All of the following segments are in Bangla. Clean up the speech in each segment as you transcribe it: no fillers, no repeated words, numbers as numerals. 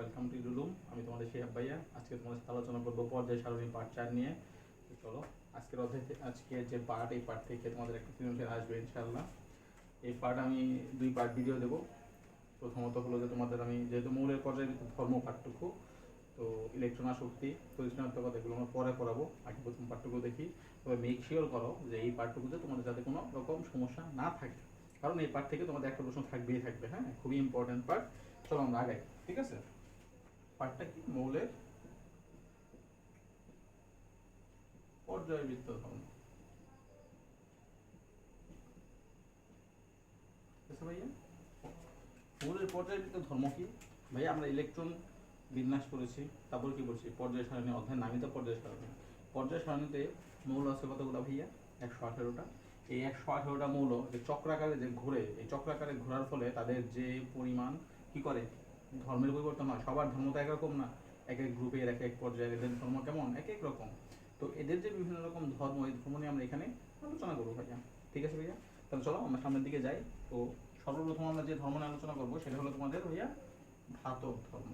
Welcome to রুলুম। আমি তোমাদের শিহাব ভাইয়া। আজকে তোমাদের সাথে আলোচনা করবো পর্যায় সারণী পার্ট 4 নিয়ে। তো চলো, আজকের অধ্যায় আজকে যে পার্ট, এই পার্ট থেকে তোমাদের একটা সৃজনশীল আসবে ইনশাআল্লাহ। এই পার্ট আমি 2 পার্ট ভিডিও দেবো। প্রথমত হলো যে তোমাদের আমি যেহেতু মৌলের পর্যায়ে ধর্ম পাঠটুকু, তো ইলেকট্রন আসক্তি, পরিচালনাত্মকতা এগুলো আমরা পরে পড়াবো। আগে প্রথম পার্টটুকু দেখি। তবে মেক শিওর করো যে এই পার্টটুকুতে তোমাদের যাতে কোনো রকম সমস্যা না থাকে, কারণ এই পার্ট থেকে তোমাদের একটা প্রশ্ন থাকবেই থাকবে। হ্যাঁ, খুবই ইম্পর্টেন্ট পার্ট। চলো আমরা আগাই, ঠিক আছে? পার্টটা কি? মৌলের পর্যায়বৃত্ত ধর্ম। ভাইয়া, মৌলের পর্যায়বৃত্ত ধর্ম কি? ভাইয়া, আমরা ইলেকট্রন বিন্যাস করেছি, তারপর কি বলছি? পর্যায় সারণী অধ্যায় নামিত পর্যায় সারণী। পর্যায় সারণীতে মৌল আছে কতগুলো ভাইয়া? 118টা। এই 118টা মৌল যে চক্রাকারে যে ঘুরে, এই চক্রাকারে ঘোরার ফলে তাদের যে পরিমাণ কি করে, ধর্মের পরিবর্তন হয়। সবার ধর্ম তো একরকম না, এক এক গ্রুপের এক এক পর্যায়ে এদের ধর্ম কেমন, এক এক রকম। তো এদের যে বিভিন্ন রকম ধর্ম, এই ধর্ম নিয়ে আমরা এখানে আলোচনা করবো ভাইয়া। ঠিক আছে ভাইয়া, তাহলে চলো আমরা সামনের দিকে যাই। তো সর্বপ্রথম আমরা যে ধর্ম নিয়ে আলোচনা করবো সেটা হলো তোমাদের ভাইয়া ধাতব ধর্ম।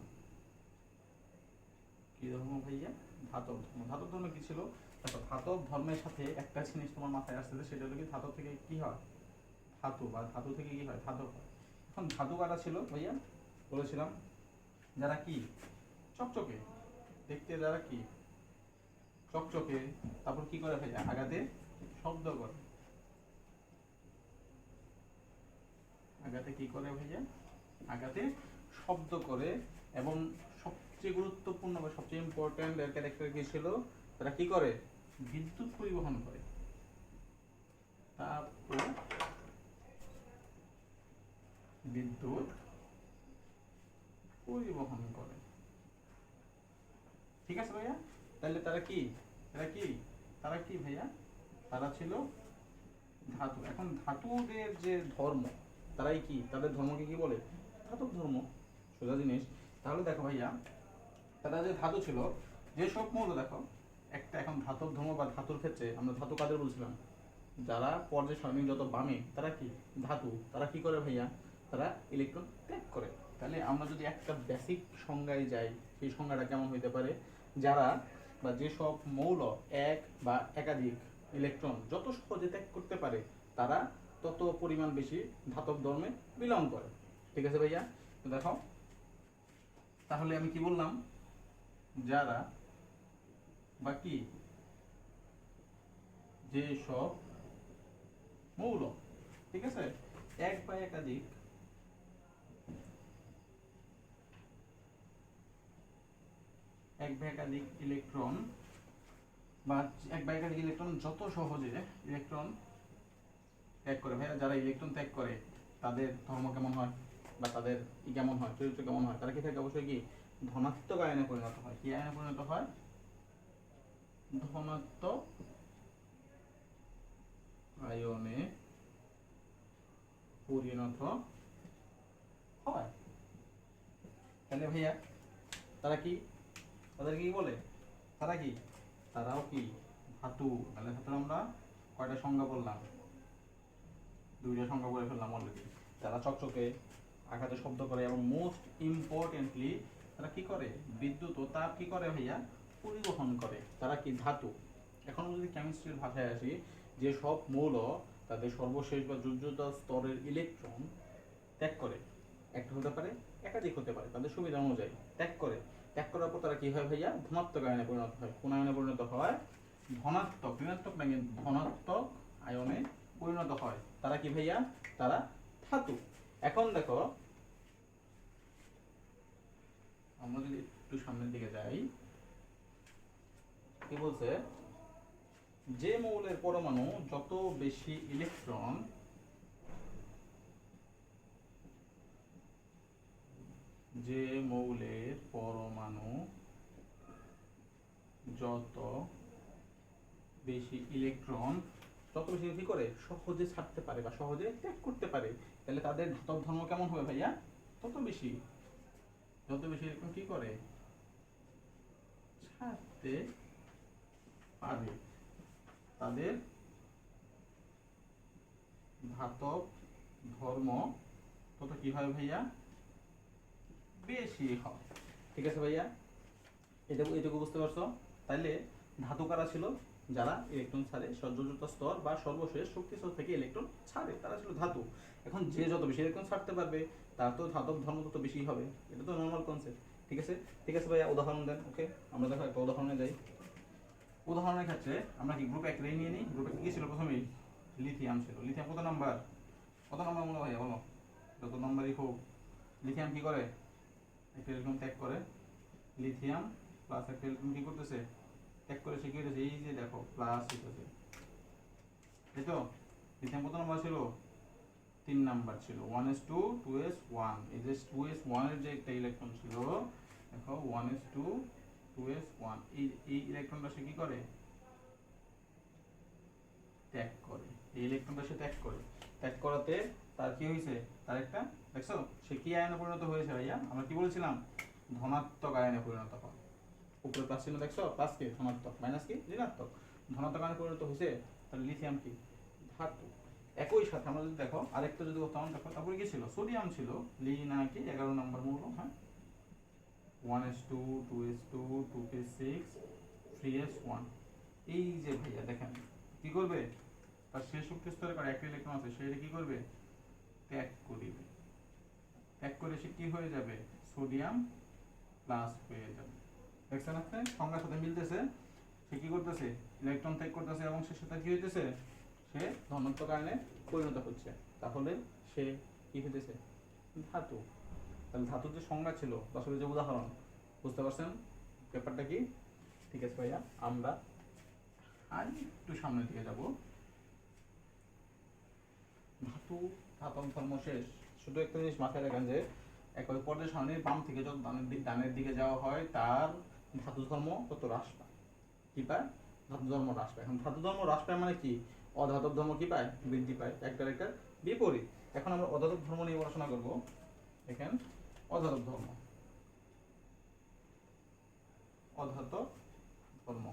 কি ধর্ম ভাইয়া? ধাতব ধর্ম। ধাতব ধর্ম কি ছিল? দেখো, ধাতব ধর্মের সাথে একটা জিনিস তোমার মাথায় আসতেছে, সেটা হলো কি, ধাতব থেকে কি হয়? ধাতু। বা ধাতু থেকে কি হয়? ধাতব হয়। এখন ধাতু কারা ছিল ভাইয়া? বলেছিলাম যারা কি চকচকে দেখতে, যারা কি চকচকে, তারপর কি করে ভাইয়া? আঘাতে শব্দ করে। আঘাতে কি করে ভাইয়া? আঘাতে শব্দ করে। এবং সবচেয়ে গুরুত্বপূর্ণ বা সবচেয়ে ইম্পর্টেন্ট এর ক্যারেক্টার কি ছিল? তারা কি করে? বিদ্যুৎ পরিবহন করে। তারপর বিদ্যুৎ পরিবহন করে। ঠিক আছে ভাইয়া? তাহলে তারা কি? তারা কি? তারা কি ভাইয়া? তারা ছিল ধাতু। এখন ধাতুদের যে ধর্ম, তারাই কি, তাদের ধর্মকে কি বলে? ধাতব ধর্ম। সোজা জিনিস। তাহলে দেখো ভাইয়া, তারা যে ধাতু ছিল, যে সব মৌল দেখো একটা, এখন ধাতব ধর্ম বা ধাতুর ক্ষেত্রে আমরা ধাতু কাদের বলছিলাম? যারা পর্যায় সারণী যত বামে, তারা কি ধাতু। তারা কি করে ভাইয়া? তারা ইলেকট্রন ত্যাগ করে। তাহলে আমরা যদি একটা বেসিক সংজ্ঞায় যাই, সেই সংজ্ঞাটা কেমন হইতে পারে? যারা বা যেসব মৌল এক বা একাধিক ইলেকট্রন যত সহজে ত্যাগ করতে পারে, তারা তত পরিমাণ বেশি ধাতব ধর্মে বিলং করে। ঠিক আছে ভাইয়া? তো দেখো, তাহলে আমি কি বললাম? যারা বা কি যেসব মৌল, ঠিক আছে, এক বা একাধিক ইলেকট্রন বা এক বা একাধিক ইলেকট্রন যত সহজে ইলেকট্রন ত্যাগ করে। ভাইয়া, যারা ইলেকট্রন ত্যাগ করে তাদের ধর্ম কেমন হয় বা তাদের ই কেমন হয়, চরিত্র কেমন হয়? তারা কি থাকে? অবশ্যই কি ধনাত্মক আয়নে পরিণত হয়। কি আয়নে পরিণত হয়? ধনাত্মক আয়নে পরিণত হয়। তাহলে ভাইয়া, তারা কি, তাদের কি বলে? তারা কি, তারাও কি ধাতু। তাহলে ধাতুর আমরা কয়টা সংজ্ঞা বললাম? 2টা সংজ্ঞা বলে ফেললাম অলরেডি। তারা চকচকে, আঘাতে শব্দ করে, এবং মোস্ট ইম্পর্টেন্টলি তারা কি করে? বিদ্যুৎ ও তাপ কি করে ভাইয়া? পরিবহন করে। তারা কি ধাতু। এখন যদি কেমিস্ট্রির ভাষায় আসি, যে সব মৌল তাদের সর্বশেষ বা যোজ্যতা স্তরের ইলেকট্রন ত্যাগ করে, একটা হতে পারে, একাধিক হতে পারে, তাদের সুবিধা অনুযায়ী ত্যাগ করে। ত্যাগ করার পর তারা কি হয় ভাইয়া? ধনাত্মক আয়নে পরিণত হয়। কোন আয়নে পরিণত হয়? ধনাত্মক, ঋণাত্মক না, কিন্তু ধনাত্মক আয়নে পরিণত হয়। তারা কি ভাইয়া? তারা ধাতু। এখন দেখো, আমরা যদি একটু সামনের দিকে যাই, কি বলছে? যে মৌলের পরমাণু যত বেশি ইলেকট্রন, যে মৌলের পরমাণু যত বেশি ইলেকট্রন, যত বেশি কি করে? সহজে ছাড়তে পারে বা সহজে ত্যাগ করতে পারে, তাহলে তাদের ধাতব ধর্ম কেমন হবে ভাইয়া? তত বেশি। যত বেশি ইলেকট্রন কি করে? ছাড়তে পারে, তাদের ধাতব ধর্ম তত কি হয় ভাইয়া? বেশি হয়। ঠিক আছে ভাইয়া, এটুকু বুঝতে পারছো? তাইলে ধাতু কারা ছিল? যারা ইলেকট্রন ছাড়ে, সর্বজোত স্তর বা সর্বশেষ শক্তি স্তর থেকে ইলেকট্রন ছাড়ে, তারা ছিল ধাতু। এখন যে যত বেশি ইলেকট্রন ছাড়তে পারবে তার তো ধাতব ধর্ম তত বেশি হবে, এটা তো নর্মাল কনসেপ্ট। ঠিক আছে, ঠিক আছে ভাইয়া, উদাহরণ দেন। ওকে, আমরা দেখো একটা উদাহরণে যাই। উদাহরণের ক্ষেত্রে আমরা কি গ্রুপ 1 নিয়ে নিই। গ্রুপে কি ছিল? প্রথমেই লিথিয়াম ছিল। লিথিয়াম কত নাম্বার? কত নাম্বার মনে ভাইয়া বলো? যত নাম্বারই হোক, লিথিয়াম কি করে? একটা ইলেকট্রন ত্যাগ করে। লিথিয়াম প্লাস একটা ইলেকট্রন কি করতেছে? ত্যাগ করে সে কি হইতেছে? এই যে দেখো প্লাস হইতেছে, তাই তো? লিথিয়াম কত নাম্বার ছিল? 3 নাম্বার ছিল। 1s2 2s1, এই যে 2s1 এর যে একটা ইলেকট্রন ছিল, দেখো 1s2 2s1, এই ইলেকট্রনটা সে কি করে? ত্যাগ করে। এই ইলেকট্রনটা সে ত্যাগ করে। ত্যাগ করাতে তার কি হয়েছে? তার একটা, দেখছো সে কি আয়নে পরিণত হয়েছে ভাইয়া? আমরা কি বলেছিলাম? ধনাত্মক আয়নে পরিণত হয়। উপরে প্লাস চিহ্ন দেখছো? প্লাস কি? ধনাত্মক। মাইনাস কি? ঋণাত্মক। ধনাত্মক আয়নে পরিণত হয়েছে। তাহলে লিথিয়াম কি? ধাতু। একই সাথে আমরা যদি দেখো আরেকটা যদি উদাহরণ দেখো, তারপরে কি ছিল? সোডিয়াম ছিল। লি নাকি 11 নম্বর মৌল। হ্যাঁ, 1s2 2s2 2p6 3s1। এই যে ভাইয়া দেখেন কি করবে? তার শেষ শক্তি স্তরে করে একটা ইলেকট্রন আছে, সে কি করবে? ত্যাগ করিবে। ত্যাগ করে সে কি হয়ে যাবে? সোডিয়াম প্লাস হয়ে যাবে। দেখছেন আপনি? সংখ্যার সাথে মিলতেছে। সে কি করতেছে? ইলেকট্রন ত্যাগ করতেছে এবং সে সাথে কি হইতেছে? সে ধনাত্মক আয়নে পরিণত হচ্ছে। তাহলে সে কি হইতেছে? ধাতু। তাহলে ধাতুর যে সংজ্ঞা ছিল, আসলে যে উদাহরণ, বুঝতে পারছেন ব্যাপারটা কি? ঠিক আছে ভাইয়া, আমরা আর একটু সামনের দিকে যাব। ধাতু, ধাতব ধর্ম শেষ। শুধু একটা জিনিস মাথায় রাখেন যে একই পর্যায় সারণীর বাম থেকে যত ডানের দিকে যাওয়া হয়, তার ধাতু ধর্ম তত হ্রাস পায়। কি পায়? ধাতু ধর্ম হ্রাস পায়। এখন ধাতু ধর্ম হ্রাস পায় মানে কি? অধাতব ধর্ম কি পায়? বৃদ্ধি পায়। একটার একটা বিপরীত। এখন আমরা অধাতব ধর্ম নিয়ে পড়াশোনা করব। দেখেন, অধাতব ধর্ম, অধাতব ধর্ম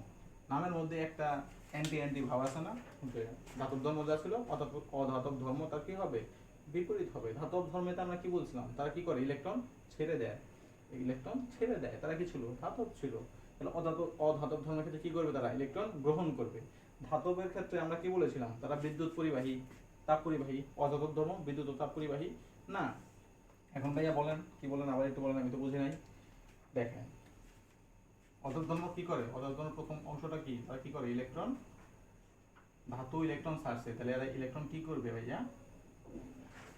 নামের মধ্যে একটা অ্যান্টি অ্যান্টি ভাব আছে না? যে ধাতব ধর্ম যা ছিল, অধাতব ধর্ম তার কি হবে? বিপরীত হবে। ধাতব ধর্মেতে আমরা কি বলছিলাম? তারা কি করে? ইলেকট্রন ছেড়ে দেয়। ইলেকট্রন ছেড়ে দেয়। তারা কি ছিল? ধাতব ছিল। তাহলে অধাতব ধর্মের ক্ষেত্রে কি করবে? তারা ইলেকট্রন গ্রহণ করবে। ধাতবের ক্ষেত্রে আমরা কি বলেছিলাম? তারা বিদ্যুৎ পরিবাহী, তাপ পরিবাহী। অধাতব ধর্ম বিদ্যুৎ ও তাপ পরিবাহী না। এখন ভাইয়া বলেন, কি বলেন? আবার একটু বলেন, আমি তো বুঝি নাই। দেখেন, অধাতব ধর্ম কি করে? অধাতব ধর্মের প্রথম অংশটা কি? তারা কি করে? ইলেকট্রন, ধাতু ইলেকট্রন ছাড়ছে, তাহলে এরা ইলেকট্রন কি করবে ভাইয়া?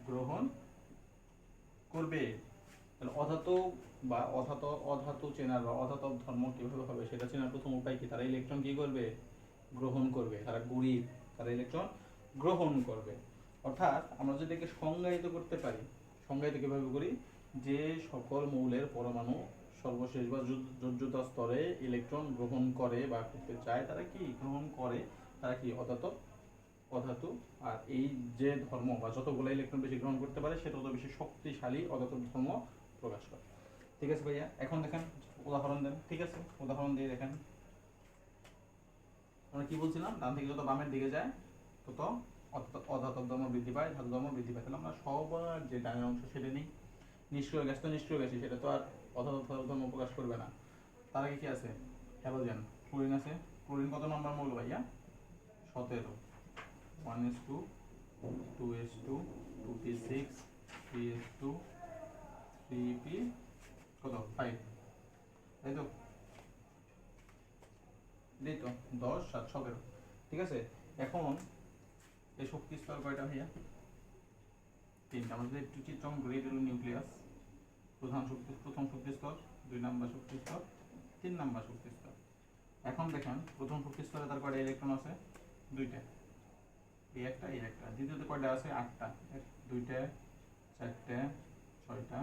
গ্রহণ করবে। তাহলে অধাতু বা অধাতু চেনার বা অধাতব ধর্ম কিভাবে হবে সেটা চেনার প্রথম উপায় কি? তারা ইলেকট্রন কি করবে? গ্রহণ করবে। তারা গরিব, তারা ইলেকট্রন গ্রহণ করবে। অর্থাৎ আমরা যদি একে সংজ্ঞায়িত করতে পারি, সংজ্ঞায়িত কিভাবে করি? যে সকল মৌলের পরমাণু সর্বশেষ বা যোজ্যতা স্তরে ইলেকট্রন গ্রহণ করে বা করতে চায়, তারা কি গ্রহণ করে? তারা কি? অধাতব, অধাতু। আর এই যে ধর্ম বা যতগুলো ইলেকট্রন বেশি গ্রহণ করতে পারে সে তত বেশি শক্তিশালী অধাতব ধর্ম প্রকাশ করে। ঠিক আছে ভাইয়া, এখন দেখেন উদাহরণ দেন। ঠিক আছে, উদাহরণ দিয়ে দেখেন। আমরা কি বলছিলাম? ডান থেকে যত বামের দিকে যায় তত অধাতব ধর্ম বৃদ্ধি পায়, ধাতু ধর্ম বৃদ্ধি পায়। তাহলে আমরা সবার যে ডানের অংশ সেটা নিই। নিষ্ক্রিয় গ্যাস তো নিষ্ক্রিয় গ্যাসই, সেটা তো আর অধাতব ধর্ম প্রকাশ করবে না। তার আগে কি আছে? হ্যালোজেন, ক্লোরিন আছে। ক্লোরিন কত নম্বর মৌল ভাইয়া? 17। 1s2 2s2 2p6 3s2 3p কত 5, তাই তো? এই তো 10 7 17। ঠিক আছে, এখন এই শক্তি স্তর কয়টা ভাইয়া? 3টা। আমাদের একটু চিত্রণ করি। এটা হলো নিউক্লিয়াস, প্রথম শক্তি স্তর, 2 নাম্বার শক্তি স্তর, 3 নাম্বার শক্তি স্তর। এখন দেখেন প্রথম শক্তি স্তরে তার কয়টা ইলেকট্রন আছে? 2টা। এই একটা, এই একটা। দ্বিতীয়তে কয়টা আছে? 8টা। 2টা 4টা 6টা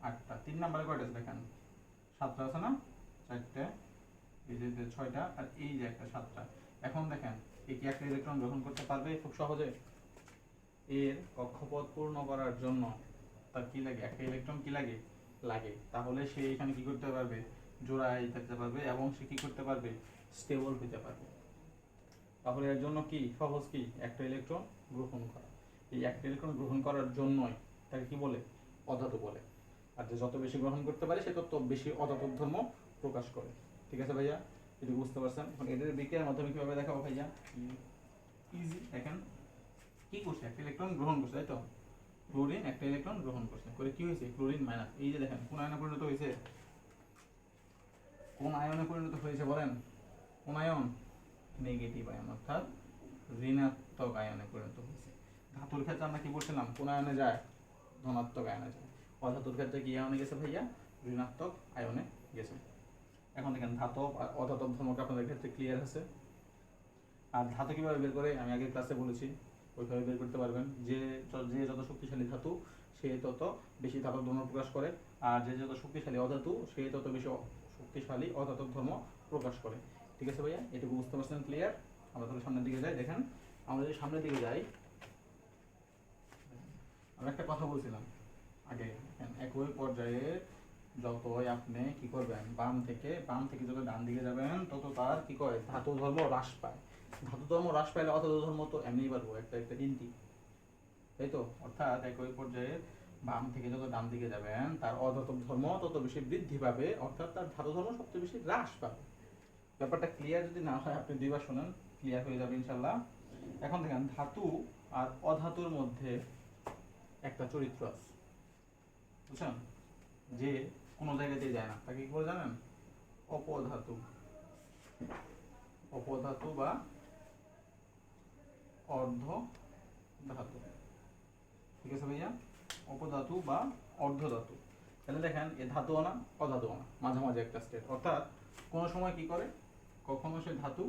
8টা। 3 নাম্বারে কয়টা আছে দেখেন? 7টা আছে না? 4টা, এই যে 6টা, আর এই যে একটা 7টা। এখন দেখেন এই কি একটা ইলেকট্রন গ্রহণ করতে পারবে খুব সহজে? এর কক্ষপথ পূর্ণ করার জন্য তার কি লাগে? একটা ইলেকট্রন কি লাগে? লাগে। তাহলে সে এখানে কি করতে পারবে? জোড়ায় থাকতে পারবে এবং সে কি করতে পারবে? স্টেবল হতে পারবে। তাহলে এর জন্য কি সহজ? কি? একটা ইলেকট্রন গ্রহণ করা। এই একটা ইলেকট্রন গ্রহণ করার জন্যই তাকে কি বলে? অধাতু বলে। আর যে যত বেশি গ্রহণ করতে পারে সে তত বেশি অধাতব ধর্ম প্রকাশ করে। ঠিক আছে ভাইয়া, এটুকু বুঝতে পারছেন। এখন এদের বিক্রিয়ার মাধ্যমে কিভাবে দেখাবো ভাইয়া? ইজি, দেখেন কি করছে, একটা ইলেকট্রন গ্রহণ করছে, তাই তো? ক্লোরিন একটা ইলেকট্রন গ্রহণ করছে, করে কি হয়েছে? ক্লোরিন মাইনাস, এই যে দেখেন কোন আয়নে পরিণত হয়েছে? কোন আয়নে পরিণত হয়েছে বলেন? কোন আয়ন? নেগেটিভ আয়ন, অর্থাৎ ঋণাত্মক আয়নে পরিণত হয়েছে। ধাতুর ক্ষেত্রে আমরা কি বলছিলাম? কোন আয়নে যায়? ধনাত্মক আয়নে যায়। অধাতুর ক্ষেত্রে কি আয়নে গেছে ভাইয়া? ঋণাত্মক আয়নে গেছে। এখন দেখেন ধাতব আর অধাতব ধর্মকে আপনাদের ক্ষেত্রে ক্লিয়ার আছে। আর ধাতু কিভাবে বের করে আমি আগের ক্লাসে বলেছি, ওইভাবে বের করতে পারবেন। যে যত শক্তিশালী ধাতু সে তত বেশি ধাতব ধর্ম প্রকাশ করে, আর যে যত শক্তিশালী অধাতু সে তত বেশি শক্তিশালী অধাতব ধর্ম প্রকাশ করে। ঠিক আছে ভাইয়া, এটুকু বুঝতে পারছেন? ক্লিয়ার? আমরা তাহলে সামনের দিকে যাই। দেখেন আমরা যদি সামনের দিকে যাই, আমি একটা কথা বলছিলাম আগে, একই পর্যায়ে যতই আপনি কি করবেন, বাম থেকে যত ডান দিকে যাবেন তত তার কি করে, ধাতু ধর্ম হ্রাস পায়। ধাতু ধর্ম হ্রাস পাইলে অধাতু ধর্ম তো এমনিই পারবো, একটা একটা গিনতি, তাই তো? অর্থাৎ একই পর্যায়ে বাম থেকে যত ডান দিকে যাবেন তার অধাতব ধর্ম তত বেশি বৃদ্ধি পাবে, অর্থাৎ তার ধাতু ধর্ম সবচেয়ে বেশি হ্রাস পাবে। ব্যাপারটা ক্লিয়ার? যদি না হয় আপনি দুইবার শোনেন, ক্লিয়ার হয়ে যাবে ইনশাল্লাহ। এখন দেখেন ধাতু আর অধাতুর মধ্যে একটা চরিত্র আছে, বুঝছেন? যে কোনো জায়গাতে যায় না, তাকে কি বলে জানেন? অপধাতু। অপধাতু বা অর্ধ ধাতু। ঠিক আছে ভাইয়া? অপধাতু বা অর্ধ ধাতু। তাহলে দেখেন এ ধাতুও না অধাতুও না, মাঝামাঝি একটা স্টেট। অর্থাৎ কোনো সময় কি করে, কখনো সে ধাতু,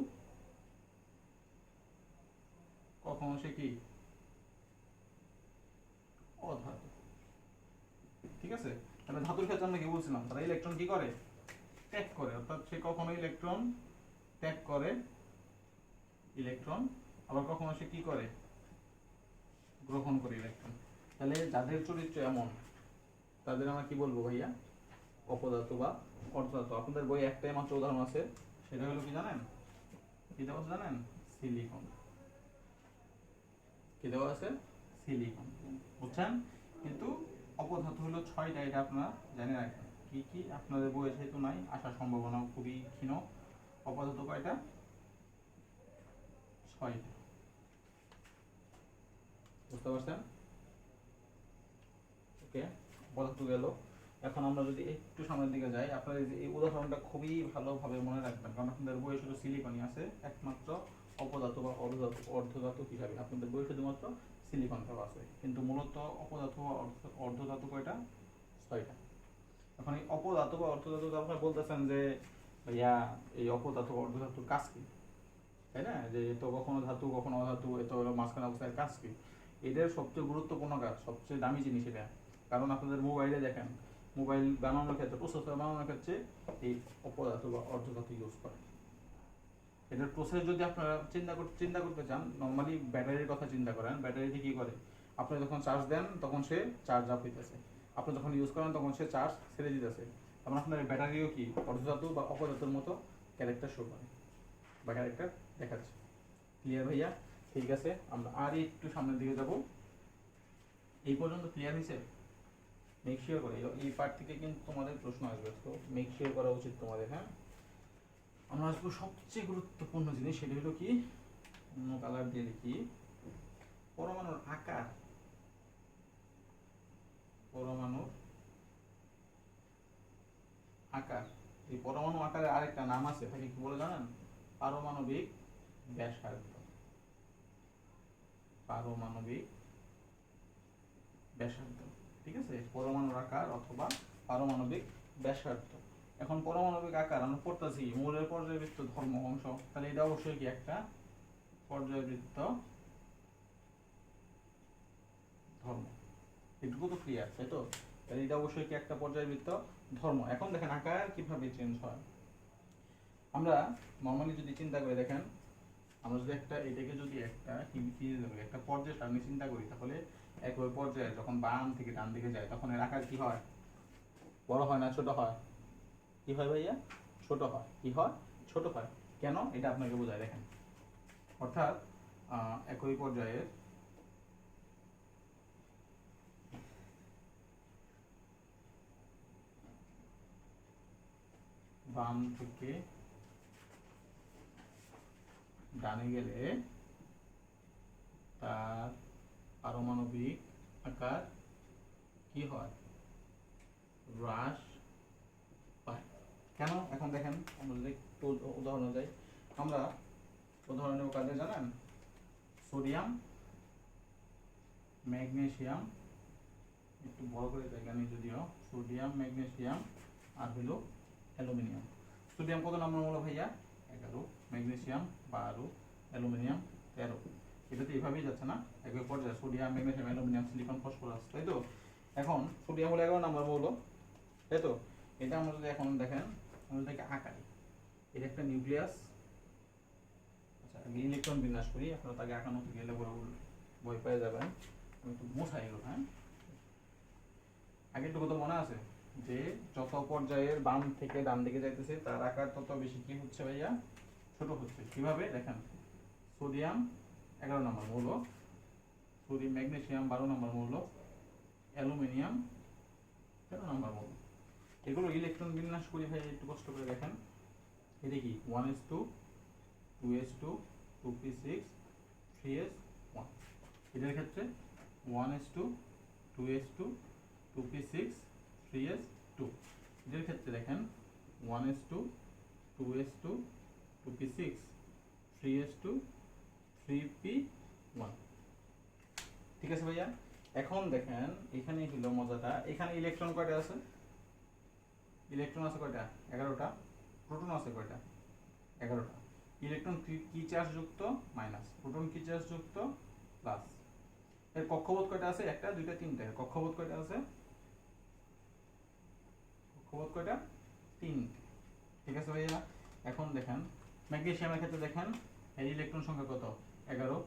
কখনো সে কি অধাতু। ঠিক আছে? তাহলে ধাতুর ক্ষেত্রে আমরা কি বলছিলাম, তারা ইলেকট্রন কি করে, ত্যাগ করে। অর্থাৎ সে কখনো ইলেকট্রন ত্যাগ করে ইলেকট্রন, আবার কখনো সে কি করে, গ্রহণ করে ইলেকট্রন। তাহলে যাদের চরিত্র এমন তাদের আমরা কি বলবো ভাইয়া? অপদার্থ বা অর্ধধাতু। আপনাদের বই একটাই মাত্র উদাহরণ আছে, সেটা হলো কি জানেন? কি দেওয়া আছে জানেন? সিলিকন। কি দেওয়া আছে? সিলিকন। বুঝছেন? কিন্তু অপধাতু হলো 6টা, এটা আপনারা জানে রাখবেন। কি কি আপনাদের বইয়ে যেহেতু নাই, আসার সম্ভাবনা খুবই ক্ষীণ। অপধাতু কয়টা? 6টা। বুঝতে পারছেন? ওকে, অপধাতু গেল। এখন আমরা যদি একটু সামনের দিকে যাই, আপনারা এই উদাহরণটা খুবই ভালোভাবে মনে রাখবেন, কারণ আপনাদের বইয়ে শুধু সিলিকনই আছে একমাত্র অপধাতু বা অর্ধধাতু হিসাবে। আপনাদের বইয়ে শুধুমাত্র সিলিকন দেওয়া আছে, কিন্তু মূলত অপধাতু বা অর্ধধাতু কয়টা? 6টা। এখন এই অপধাতু বা অর্ধধাতু আপনারা বলতেছেন যে ভাইয়া এই অপধাতু বা অর্ধধাতুর কাজ কি, তাই না? যে তো কখনো ধাতু কখনো অধাতু, এত হলো মাঝখানে অবস্থায় কাজ কি? এদের সবচেয়ে গুরুত্বপূর্ণ কাজ, সবচেয়ে দামি জিনিস এটা। কারণ আপনাদের মোবাইলে দেখেন, মোবাইল বানানোর ক্ষেত্রে, প্রসেসর বানানোর ক্ষেত্রে এই অপধাতু বা অর্ধধাতু ইউজ করে। এটার প্রসেস যদি আপনারা চিন্তা করতে চান, নর্মালি ব্যাটারির কথা চিন্তা করেন। ব্যাটারিতে কি করে, আপনি যখন চার্জ দেন তখন সে চার্জ আপ হইতেছে, আপনি যখন ইউজ করেন তখন সে চার্জ ছেড়ে দিতেছে। তখন আপনার ব্যাটারিও কি অর্ধধাতু বা অপধাতুর মতো ক্যারেক্টার শো করে বা ক্যারেক্টার দেখাচ্ছে। ক্লিয়ার ভাইয়া? ঠিক আছে, আমরা আর একটু সামনের দিকে যাব। এই পর্যন্ত ক্লিয়ার হয়েছে? মেক শিওর করে, এই পার্ট থেকে কিন্তু তোমাদের প্রশ্ন আসবে, তো মেক শিওর করা উচিত তোমাদের। হ্যাঁ, আমরা আসবো সবচেয়ে গুরুত্বপূর্ণ জিনিস, সেটা হলো কি, অন্য কালার দিয়ে লিখি, পরমাণুর আকার। পরমাণুর আকার, এই পরমাণু আকারের আরেকটা নাম আছে, তাকে কি বলে জানেন? পারমাণবিক ব্যাসার্ধ। পারমাণবিক ব্যাসার্ধ। ঠিক আছে, পরমাণুর আকার অথবা পারমাণবিক ব্যাসার্ধ। এখন পরমাণবিক আকার আমরা পড়তেছি মৌলের পর্যায়বৃত্ত ধর্ম অংশ, তাহলে এটা অবশ্যই কি একটা পর্যায়বৃত্ত ধর্ম। এটুকু তো ক্লিয়ার, তাই তো? তাহলে এটা অবশ্যই কি একটা পর্যায়বৃত্ত ধর্ম। এখন দেখেন আকার কিভাবে চেঞ্জ হয়। আমরা নর্মালি যদি চিন্তা করে দেখেন, আমরা যদি এটাকে যদি একটা পর্যায় সারণী চিন্তা করি, তাহলে একই পর্যায়ে যখন বাম থেকে ডান দিকে যায় তখন এর আকার কি হয়? বড় হয় না ছোট হয়? কি হয় ভাইয়া? ছোট হয়। কি হয়? ছোট হয়। কেন? এটা আপনাকে বোঝায়, দেখেন। অর্থাৎ একই পর্যায়ের বাম থেকে ডানে গেলে তার পারমাণবিক আকার কি হয়? হ্রাস পায়। কেন? এখন দেখেন, আমরা যদি একটু উদাহরণ যাই, আমরা উদাহরণ নেব কাজে জানেন, সোডিয়াম, ম্যাগনেসিয়াম, একটু বড় করে জায়গা নেই যদিও, সোডিয়াম, ম্যাগনেসিয়াম আর হলো অ্যালুমিনিয়াম। সোডিয়াম কত নম্বর মৌল ভাইয়া? 11, ম্যাগনেসিয়াম 12, অ্যালুমিনিয়াম 13। এটা তো এভাবেই যাচ্ছে না, একই পর্যায়ে sodium, magnesium, aluminium, silicon, phosphorus, তাই তো? এখন সোডিয়াম হলো 11 নম্বর মৌল, তাই তো? এটা আমরা যদি এখন দেখেন, আমরা যদি আঁকাই, এটা একটা নিউক্লিয়াস। আচ্ছা, আগে ইলেকট্রন বিন্যাস করি, আপনারা তাকে আঁকানো গেলে বই পেয়ে যাবেন। আমি একটু মোছাই এগুলো, হ্যাঁ। আগে একটু কথা মনে আছে যে যত পর্যায়ের বাম থেকে ডান দিকে যাইতেছে তার আকার তত বেশি কি হচ্ছে ভাইয়া? ছোট হচ্ছে। কিভাবে দেখেন, সোডিয়াম 11 নম্বর মৌল, সোডিয়াম, ম্যাগনেসিয়াম 12 নম্বর মৌল, অ্যালুমিনিয়াম 13 নম্বর মৌল। এগুলো ইলেকট্রন বিন্যাস করি ভাই, একটু কষ্ট করে দেখেন। এটা কি 1s2, 2s2, 2p6, 3s1। এটার ক্ষেত্রে 1s2, 2s2, 2p6, 3s2। এটার ক্ষেত্রে দেখেন 1s2, 2s2, 2p6, 3s2, 3p1। ঠিক আছে ভাইয়া? এখন দেখেন এখানে হলো মজাটা, এখানে ইলেকট্রন কয়টা আছে? ইলেকট্রন আছে কয়টা? 11টা। প্রোটন আছে কয়টা? 11টা। ইলেকট্রন কি চার্জ যুক্ত? মাইনাস। প্রোটন কি চার্জ যুক্ত? প্লাস। এর কক্ষপথ কয়টা আছে? একটা, দুইটা, তিনটা। কক্ষপথ কয়টা আছে? কক্ষপথ কয়টা? 3টে। ঠিক আছে ভাইয়া? এখন দেখেন ম্যাগনেসিয়ামের ক্ষেত্রে দেখেন, এর ইলেকট্রন সংখ্যা কত? 11,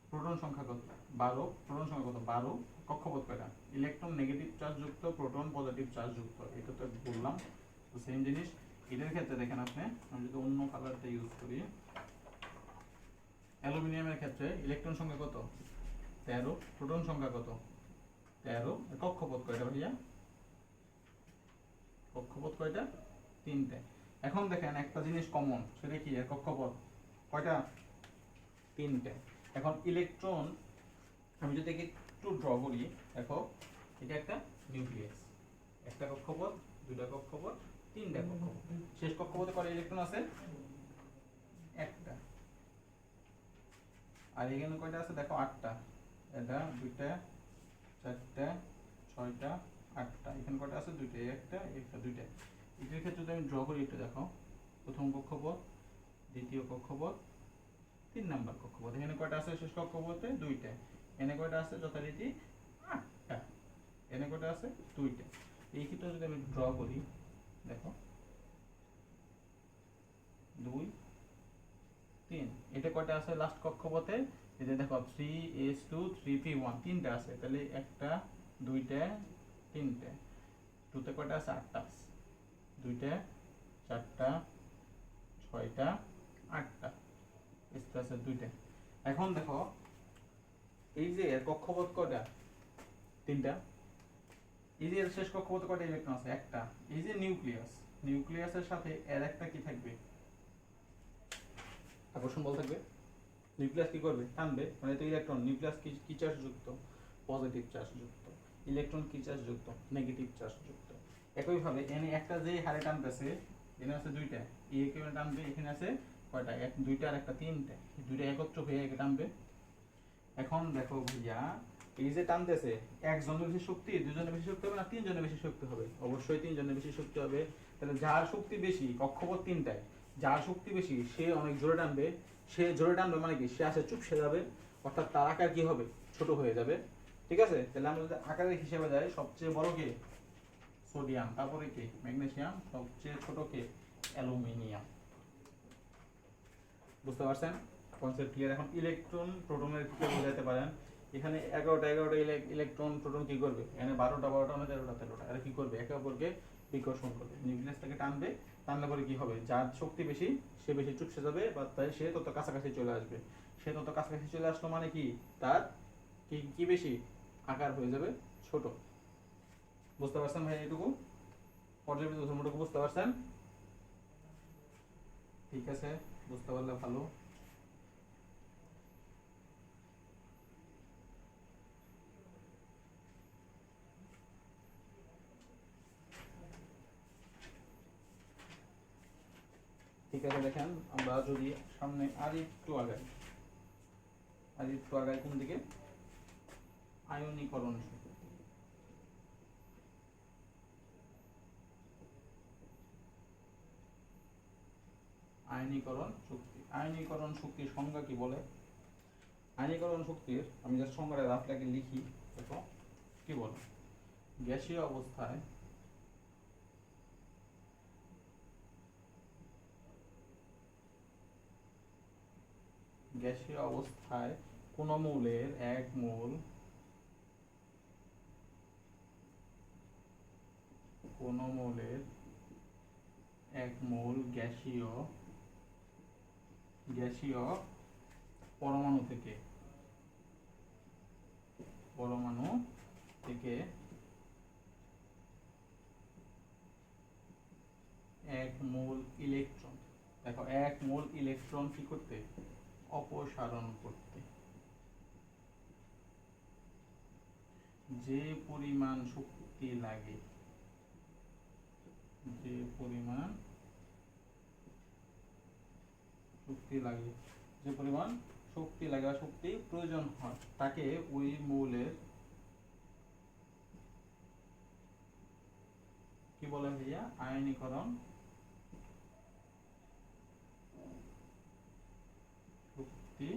প্রোটন সংখ্যা কত? 12, প্রোটন সংখ্যা কত? 12, কক্ষপথ কয়টা? ইলেকট্রন নেগেটিভ চার্জ যুক্ত, প্রোটন পজিটিভ চার্জ যুক্ত। এটা তো বললাম, তো সেম জিনিস এটার ক্ষেত্রে দেখেন আপনি, আমি যদি অন্য কালারটা ইউজ করি, অ্যালুমিনিয়ামের ক্ষেত্রে ইলেকট্রন সংখ্যা কত? 13, প্রোটন সংখ্যা কত? 13, কক্ষপথ কয়টা ভাইয়া? কক্ষপথ কয়টা? 3টে। এখন দেখেন একটা জিনিস কমন, সেটা কি? এর কক্ষপথ কয়টা? 3টে। এখন ইলেকট্রন আমি যদি একটু ড্র করি, দেখো এটা একটা নিউক্লিয়াস, একটা কক্ষপথ, দুইটা কক্ষপথ, তিনটা কক্ষপথ। শেষ কক্ষপথে কয়টা ইলেকট্রন আছে? একটা। আর এখানে কয়টা আছে দেখো? 8টা। এটা দুইটা, চারটা, 6টা, 8টা। এখানে কয়টা আছে? দুইটা, একটা, একটা, দুইটা। এটার ক্ষেত্রে যদি আমি ড্র করি, একটু দেখো, প্রথম কক্ষপথ, দ্বিতীয় কক্ষপথ, 3 নাম্বার কক্ষপথ। এখানে কয়টা আছে শেষ কক্ষপথে? দুইটা। এখানে কয়টা আছে যথারীতি? 8টা। এখানে কয়টা আছে? দুইটা। এই ক্ষেত্রে যদি আমি ড্র করি, দেখো 2, 3। এটা কয়টা আছে লাস্ট কক্ষপথে? এই যে দেখো 3s2, 3p1, তিনটা আছে। তাহলে একটা, দুইটা, তিনটা। 2তে কয়টা আছে? 8টা আছে। দুইটা, চারটা, 6টা, 8টা। এসতে আছে দুইটা। এখন দেখো এই যে এর কক্ষপথ কয়টা? 3টা। এই যে এর শেষ কক্ষপথে কয়টা ইলেকট্রন আছে? একটা। এই যে নিউক্লিয়াস, নিউক্লিয়াসের সাথে এর একটা কি থাকবে? আকর্ষণ বল থাকবে। নিউক্লিয়াস কি করবে? টানবে। মানে তো ইলেকট্রন, নিউক্লিয়াস কি চার্জ যুক্ত? পজিটিভ চার্জ যুক্ত। ইলেকট্রন কি চার্জ যুক্ত? নেগেটিভ চার্জ যুক্ত। একইভাবে এনে একটা যে হারে টানতেছে, এখানে আছে দুইটা, এই এখানে টানবে, এখানে আছে কয়টা? এক, দুইটা আর একটা, তিনটা। দুইটা একত্র হয়ে একে টানবে। এখন দেখো ভাইয়া, এই যে টানতেছে, একজনের বেশি শক্তি, দুজনের বেশি শক্তি হবে না তিনজনের বেশি শক্তি হবে? অবশ্যই তিনজনের বেশি শক্তি হবে। তাহলে যার শক্তি বেশি, কক্ষপথ 3টায়, যার শক্তি বেশি সে অনেক জোরে টানবে। সে জোরে টানবে মানে কি? সে আসে চুপসে যাবে, অর্থাৎ তার আকার কি হবে? ছোট হয়ে যাবে। ঠিক আছে? তাহলে আমরা যদি আকারের হিসেবে যাই, সবচেয়ে বড় কে? সোডিয়াম। তারপরে কে? ম্যাগনেসিয়াম। সবচেয়ে ছোট কে? অ্যালুমিনিয়াম। বুঝতে পারছেন? Concept clear? এখন ইলেকট্রন প্রোটনের ক্ষেত্রে বোঝাতে পারেন, এখানে 11টা ইলেকট্রন প্রোটন কি করবে? এখানে 12টা, 13টা এরা কি করবে? একে অপরকে বিকর্ষণ করবে, নিউক্লিয়াস থেকে টানবে। টানলে পরে কি হবে? যার শক্তি বেশি সে বেশি চুপসে যাবে, বা তাই সে তত কাছাকাছি চলে আসবে। সে তত কাছাকাছি চলে আসলো মানে কি? তার কি বেশি? আকার হয়ে যাবে ছোট। বুঝতে পারছেন ভাই? এইটুকু পর্যাবৃত্ত ধর্মটুকু বুঝতে পারছেন? ঠিক আছে, বুঝতে পারলে ভালো। ঠিক আছে, দেখেন আমরা যদি সামনে আর একটু আগাই কোন দিকে, আয়নীকরণ শক্তি। আয়নীকরণ শক্তির সংজ্ঞা কি বলে? আয়নীকরণ শক্তির আমি জাস্ট সংজ্ঞাটা রাফটাকে লিখি, দেখো কি বলে। গ্যাসীয় অবস্থায় গ্যাসীয় অবস্থায় কোন মৌলের এক মোল গ্যাসীয় পরমাণু থেকে এক মোল ইলেকট্রন, দেখো এক মোল ইলেকট্রন কি করতে, অপসারণ করতে যে পরিমাণ শক্তি লাগে, যে পরিমাণ বা শক্তি প্রয়োজন হয় তাকে ওই মৌলের কি বলে ভাইয়া, আয়নীকরণ শক্তি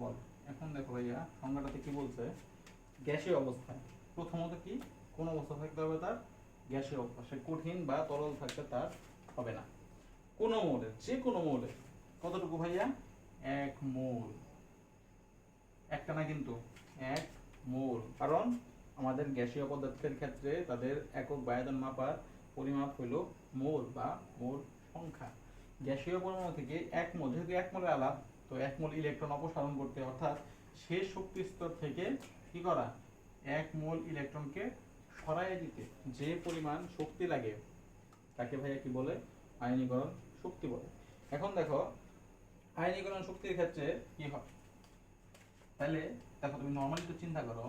বলে। এখন দেখো ভাইয়া সংজ্ঞাটাতে কি বলছে, গ্যাসীয় অবস্থায় প্রথমত কি কোন অবস্থা থাকতে হবে, তার গ্যাসীয় অবস্থা, সে কঠিন বা তরল থাকতে তার হবে না। কোন মৌলের, যে কোনো মৌলের কতটুকু ভাইয়া, এক মোল, একটা না কিন্তু, এক মোল। কারণ আমাদের গ্যাসীয় পদার্থের ক্ষেত্রে তাদের একক বা আয়তন মাপার পরিমাপ হলো মোল বা মোল সংখ্যা। গ্যাসীয় পরমাণু থেকে এক মোল, যেহেতু এক মোলের আলাপ, তো এক মোল ইলেকট্রন অপসারণ করতে, অর্থাৎ শেষ শক্তি স্তর থেকে কি করা, এক মোল ইলেকট্রনকে সরাইয়ে দিতে যে পরিমাণ শক্তি লাগে তাকে ভাইয়া কি বলে, আয়নীকরণ শক্তি বলে। এখন দেখো আয়নীকরণ শক্তির ক্ষেত্রে কি হয়, তাহলে দেখো তুমি নর্মালি তো চিন্তা করো,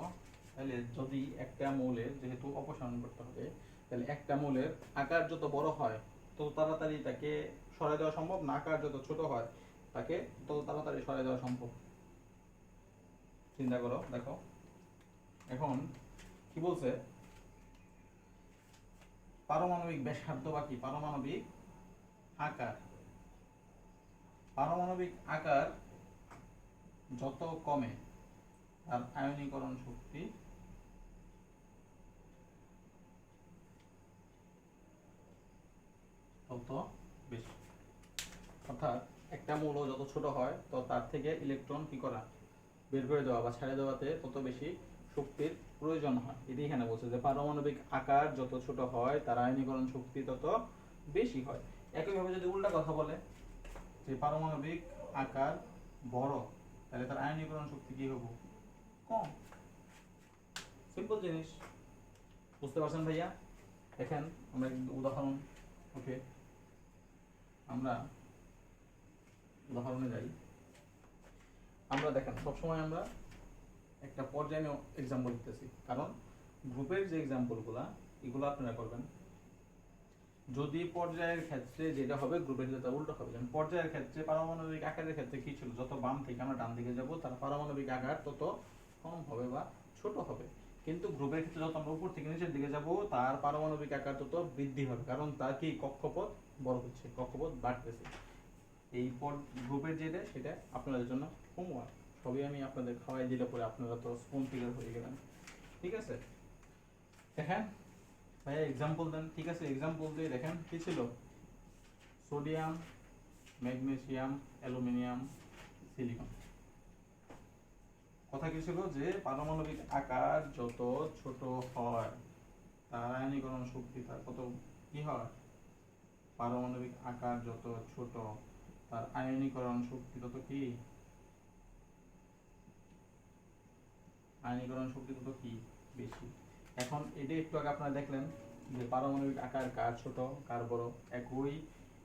তাহলে যদি একটা মৌলের যেহেতু অপসারণ করতে হবে, তাহলে একটা মৌলের আকার যত বড় হয় তত তাড়াতাড়ি তাকে সরাই দেওয়া সম্ভব না, আকার যত ছোট হয় তাকে তত তাড়াতাড়ি সরাই দেওয়া সম্ভব। চিন্তা করো, দেখো এখন কি বলছে, পারমাণবিক ব্যাসার্ধ বা কি আকার পারমাণবিক আকার যত কমে তার আয়নীকরণ শক্তি তত বেশি। অর্থাৎ একটা মৌল যত ছোট হয় তো তার থেকে ইলেকট্রন কি করা, বের করে দেওয়া বা ছেড়ে দেওয়াতে তত বেশি শক্তির প্রয়োজন হয়। এটি এখানে বলছে যে পারমাণবিক আকার যত ছোট হয় তার আয়নীকরণ শক্তি তত বেশি হয়। একইভাবে যদি উল্টা কথা বলে যে পারমাণবিক আকার বড়, তাহলে তার আয়নীকরণ শক্তি কি হবে, কম। সিম্পল জিনিস, বুঝতে পারছেন ভাইয়া? দেখেন আমরা উদাহরণ, ওকে আমরা উদাহরণে যাই। আমরা দেখেন সবসময় আমরা একটা পর্যায়ে এক্সাম্পল দিতেছি, কারণ গ্রুপের যে এক্সাম্পলগুলো এগুলো আপনারা করবেন। যদি পর্যায়ের ক্ষেত্রে যেটা হবে গ্রুপের ক্ষেত্রে উল্টো হবে। যেমন পর্যায়ের ক্ষেত্রে পারমাণবিক আকারের ক্ষেত্রে কি ছিল, যত বাম থেকে আমরা ডান দিকে যাব তার পারমাণবিক আকার তত কম হবে বা ছোট হবে। কিন্তু গ্রুপের ক্ষেত্রে যত আমরা উপর থেকে নিচের দিকে যাব তার পারমাণবিক আকার তত বৃদ্ধি হবে, কারণ তার কি কক্ষপথ বড় হচ্ছে, কক্ষপথ বাড়তেছে। এই গ্রুপের যেটা সেটা আপনাদের জন্য হোমওয়ার্ক, সবই আমি আপনাদের খাওয়াই দিলে পরে আপনারা তো স্পুন ফিগার হয়ে গেলেন। ঠিক আছে, দেখেন ভাইয়া এক্সাম্পল দেন। ঠিক আছে, এক্সাম্পল দিয়ে দেখেন কি ছিল, সোডিয়াম, ম্যাগনেসিয়াম, অ্যালুমিনিয়াম, সিলিকন। কথা কি ছিল যে পারমাণবিক আকার যত ছোট হয় তার আয়নীকরণ শক্তি তার কত কি হয়, পারমাণবিক আকার যত ছোট তার আয়নীকরণ শক্তি তত কি, আয়নীকরণ শক্তি তত কি বেশি। এখন এটা একটু আগে আপনারা দেখলেন যে পারমাণবিক আকার কার ছোট কার বড়, একই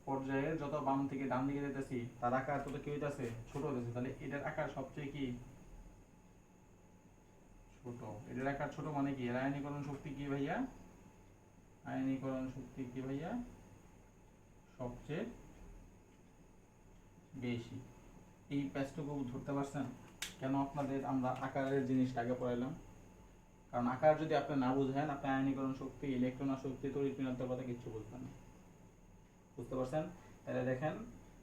পর্যায়ে যত বাম থেকে ডান দিকে যেতেছি তার আকার তত কি হইতাছে, ছোট হইতেছে। তাহলে এটার আকার সবচেয়ে কি ছোট। এটার আকার ছোট মানে কি, এর আয়নীকরণ শক্তি কি ভাইয়া, আয়নীকরণ শক্তি কি ভাইয়া সবচেয়ে বেশি। এই প্যাচটুকু ধরতে পারছেন কেন আপনাদের আমরা আকারের জিনিসটা আগে পড়াইলাম? কারণ আকার যদি আপনি না বুঝেন, আপনি আয়নীকরণ শক্তি, ইলেকট্রন শক্তি, তড়িৎ ঋণাত্মক কথা কিছু বুঝবেন না। বুঝতে পারছেন? তাহলে দেখেন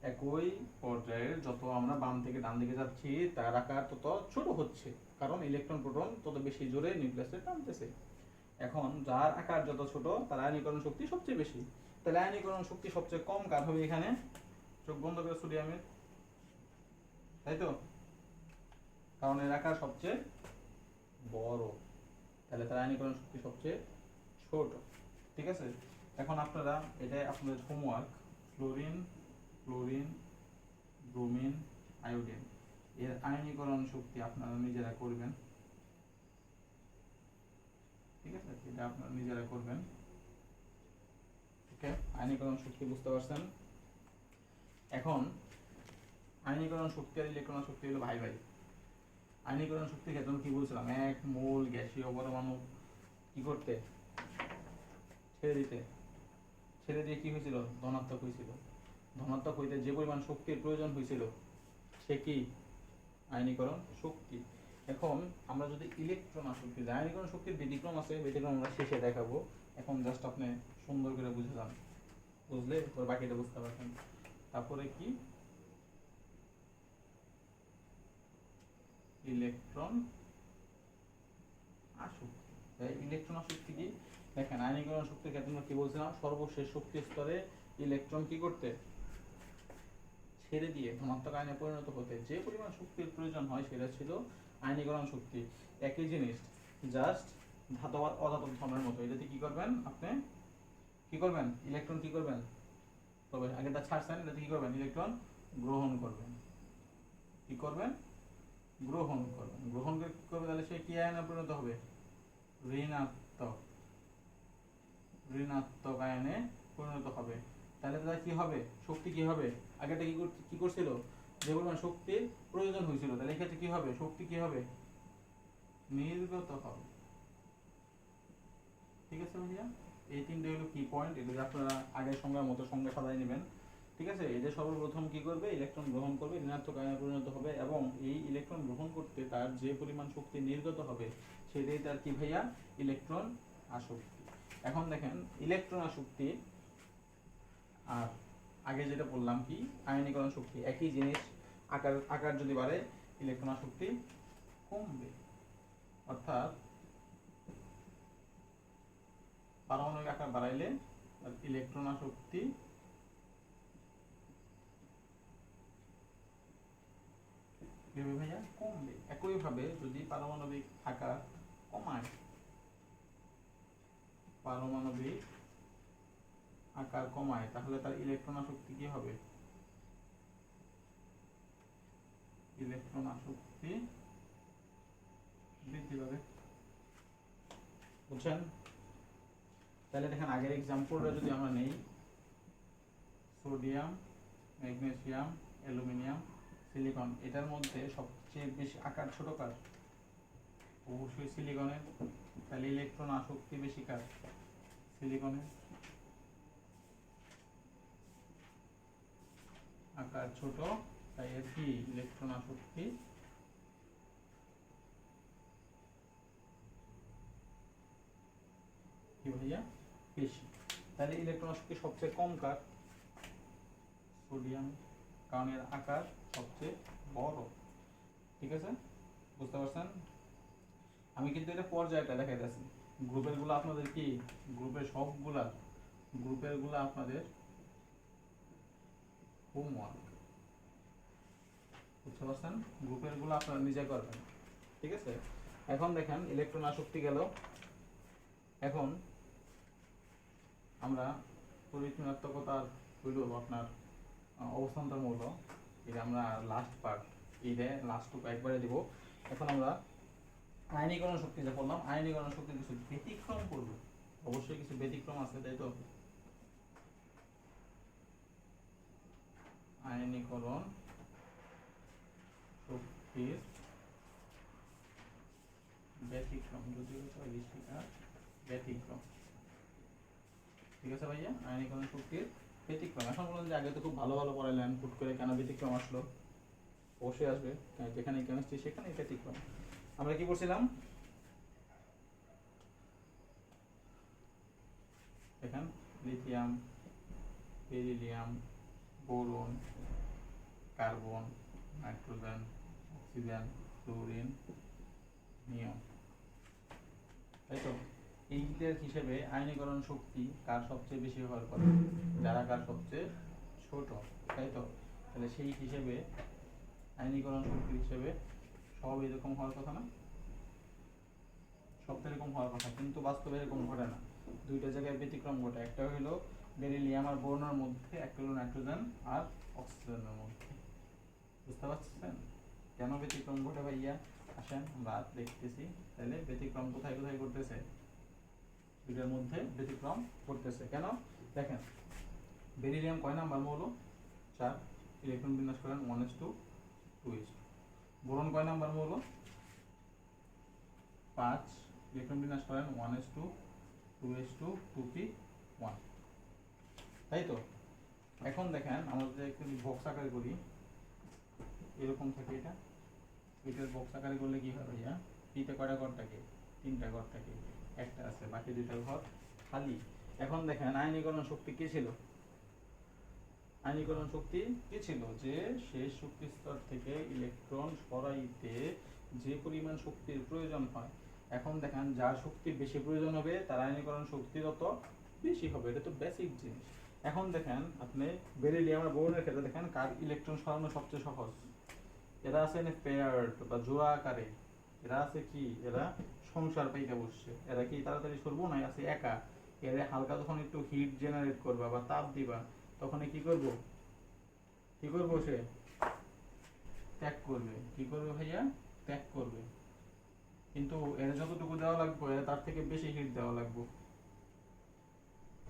একই পর্যায়ের যত আমরা বাম থেকে ডান দিকে যাচ্ছি তার আকার তত ছোট হচ্ছে, কারণ ইলেকট্রন প্রোটন তত বেশি জোরে নিউক্লিয়াসে টানতেছে। এখন যার আকার যত ছোট তার আয়নীকরণ শক্তি সবচেয়ে বেশি। তাহলে আয়নীকরণ শক্তি সবচেয়ে কম কার হবে এখানে? চোখ বন্ধ করে সোডিয়ামের, তাই তো? কারণ এর আকার সবচেয়ে বড়, তাহলে তার আয়নীকরণ শক্তি সবচেয়ে ছোট। ঠিক আছে, এখন আপনারা এটাই আপনাদের homework, fluorine, chlorine, bromine, iodine এর আয়নীকরণ শক্তি আপনারা নিজেরা করবেন। ঠিক আছে, এটা আপনারা নিজেরা করবেন। ওকে, আয়নীকরণ শক্তি বুঝতে পারছেন? এখন আয়নীকরণ শক্তি আর ইলেকট্রন শক্তি হলো ভাই ভাই। আয়নীকরণ শক্তির ক্ষেত্রে কি বলছিলাম, এক মোল গ্যাসীয় পরমাণু কি করতে, ছেড়ে দিতে, ছেড়ে দিয়ে কি হয়েছিল, ধনাত্মক হয়েছিল। ধনাত্মক হইতে যে পরিমাণ শক্তির প্রয়োজন হয়েছিল সে কি, আয়নীকরণ শক্তি। এখন আমরা যদি ইলেকট্রন শক্তি, আয়নীকরণ শক্তির ব্যতিক্রম আছে, ব্যতিক্রম আমরা শেষে দেখাবো। এখন জাস্ট আপনি সুন্দর করে বুঝে যান, বুঝলে তোর বাকিটা বুঝতে পারছেন। তারপরে কি, ইলেকট্রন আসক্তি। ইলেকট্রন আসক্তি কি, দেখেন আয়নীকরণ শক্তির ক্ষেত্রে আমরা কি বলছিলাম, সর্বশেষ শক্তি স্তরে ইলেকট্রন কি করতে, ছেড়ে দিয়ে ধনাত্মক আয়নে পরিণত হতে যে পরিমাণ শক্তির প্রয়োজন হয় সেটা ছিল আয়নীকরণ শক্তি। একই জিনিস, জাস্ট ধাতব আর অধাতব ধর্মের মতো। এটাতে কি করবেন আপনি, কি করবেন, ইলেকট্রন কি করবেন, তবে আগেটা ছাড়ছেন, এটাতে কি করবেন, ইলেকট্রন গ্রহণ করবেন। কি করবেন, গ্রহণ করবেন। গ্রহণ করে কি করবে, তাহলে সে কি আয়নে পরিণত হবে, ঋণাত্মক, ঋণাত্মক আয়নে পরিণত হবে। তাহলে তার কি হবে, শক্তি কি হবে, আগেটা কি করছিল, যে পরিমাণ শক্তির প্রয়োজন হয়েছিল, তাহলে এক্ষেত্রে কি হবে, শক্তি কি হবে, নির্গত হবে। ঠিক আছে ভাইয়া, এই তিনটে হলো কি পয়েন্ট, এগুলো আপনারা আগের সংজ্ঞার মতো সংজ্ঞা সাজাই নেবেন। ঠিক আছে, এই যে সর্বপ্রথম কি করবে, ইলেকট্রন গ্রহণ করবে, ঋণাত্মক আয়নে পরিণত হবে, এবং এই ইলেকট্রন গ্রহণ করতে তার যে পরিমাণ শক্তি নির্গত হবে সেটাই তার কি ভাইয়া, ইলেকট্রন আসক্তি। এখন দেখেন ইলেকট্রন আসক্তি আর আগে যেটা বললাম কি, আয়নীকরণ শক্তি একই জিনিস, আকার আকার যদি বাড়ে ইলেকট্রন আসক্তি কমবে। অর্থাৎ পারমাণবিক আকার বাড়াইলে ইলেকট্রন আসক্তি ভাইয়া কমবে। একইভাবে যদি পারমাণবিক আকার কমায়, পারমাণবিক আকার কমায় তাহলে তার ইলেকট্রন আসক্তি কি হবে, ইলেকট্রন আসক্তি বৃদ্ধি পাবে। বুঝছেন? তাহলে দেখেন আগের এক্সাম্পলটা যদি আমরা নেই, সোডিয়াম, ম্যাগনেসিয়াম, অ্যালুমিনিয়াম, সিলিকন, এটার মধ্যে সবচেয়ে বেশি আকার ছোট কার, অবশ্যই সিলিকনের। তাহলে ইলেকট্রন আসক্তি বেশি কার, সিলিকনের। আকার ছোট তাই এর কি, ইলেকট্রন আসক্তি কি ভাইয়া বেশি। তাহলে ইলেকট্রন আসক্তি সবচেয়ে কম কার, সোডিয়াম, কারণ এর আকার সবচেয়ে বড়। ঠিক আছে, বুঝতে পারছেন? আমি কিন্তু এটা পর্যায়টা দেখাইতেছি, গ্রুপের গুলো আপনাদের কি, গ্রুপের সবগুলা গ্রুপের গুলা আপনাদের হোমওয়ার্ক। বুঝতে পারছেন? গ্রুপের গুলো আপনারা নিজে করবেন। ঠিক আছে, এখন দেখেন ইলেকট্রন আসক্তি গেল। এখন আমরা তড়িৎ ঋণাত্মকতার হইল আপনার অবস্থান্তর মৌল, এটা আমরা লাস্ট পার্ট, এইটা লাস্টটুকু একবারে দিব। এখন আমরা আয়নীকরণ শক্তি যা বললাম, আয়নীকরণ শক্তি কিছু ব্যতিক্রম করব, অবশ্যই কিছু ব্যতিক্রম আছে, তাই তো? আয়নীকরণ শক্তির ব্যতিক্রম, যদিও ব্যতিক্রম। ঠিক আছে ভাইয়া, আয়নীকরণ শক্তির ব্যতিক্রম। এখন বলুন যে আগে তো খুব ভালো ভালো পড়াইলেন, হুট করে কেন ব্যতিক্রম আসলো? অবশ্যই আসবে, যেখানে কেমিস্ট্রি সেখানে ব্যতিক্রম। আমরা কি করছিলাম? দেখেন, lithium, beryllium, boron, carbon, nitrogen, oxygen, fluorine, neon, তাই তো? এইটার হিসেবে আয়নীকরণ শক্তি কার সবচেয়ে বেশি হওয়ার কথা? যারা কার সবচেয়ে ছোট, তাই তো? তাহলে সেই হিসেবে আয়নীকরণ শক্তি হিসেবে সব এরকম হওয়ার কথা না? সব এরকম হওয়ার কথা, কিন্তু বাস্তবে এরকম ঘটে না। দুইটা জায়গায় ব্যতিক্রম ঘটে। একটা হলো বেরিলিয়াম আর বোরনের মধ্যে, একটা হলো নাইট্রোজেন আর অক্সিজেনের মধ্যে। বুঝতে পারছেন কেন ব্যতিক্রম ঘটে ভাইয়া? আসেন আমরা দেখতেছি। তাহলে ব্যতিক্রম কোথায় কোথায় ঘটতেছে? দুইটার মধ্যে ব্যতিক্রম ঘটতেছে কেন? দেখেন, বেরিলিয়াম কয় নাম্বার মৌল? 4, ইলেকট্রন বিন্যাস করেন 1s2 2s2। বোরন কয় নাম্বার মৌল? 5, ইলেকট্রন বিন্যাস করেন 1s2 2s2 2p1, তাই তো? এখন দেখেন, আমরা যদি একটু বক্স আকারে করি, এরকম থাকে এটা, এটার বক্স আকারে করলে কি হয় ভাইয়া? পিতে কয়টা ঘর থাকে? 3টা ঘর থাকে, একটা আছে, বাকি 2টা ঘর খালি। এখন দেখেন, আয়নীকরণ শক্তি কি ছিল? আয়নীকরণ শক্তি কি ছিল? যে শেষ শক্তি স্তর থেকে ইলেকট্রন সরাইতে যে পরিমাণ শক্তির প্রয়োজন হয়। এখন দেখেন, যার শক্তি বেশি প্রয়োজন হবে তার আয়নীকরণ শক্তি তত বেশি হবে, এটা তো বেসিক জিনিস। এখন দেখেন, আপনি বেরিলিয়াম আর বোরনের ক্ষেত্রে দেখেন কার ইলেকট্রন সরানো সবচেয়ে সহজ? এরা আছে পেয়ার্ড বা জোড়া আকারে, এরা আছে কি, এরা সংসার পাইতে বসছে। এরা কি তাড়াতাড়ি সরবো? না, আছে একা। এরা হালকা যখন একটু হিট জেনারেট করবা বা তাপ দিবা, তখন কি করব? কি করবো? সে ত্যাগ করবে। কি করবে ভাইয়া? ত্যাগ করবে। কিন্তু এর যতটুকু দেওয়া লাগবে এর তার থেকে বেশি হিট দেওয়া লাগবে।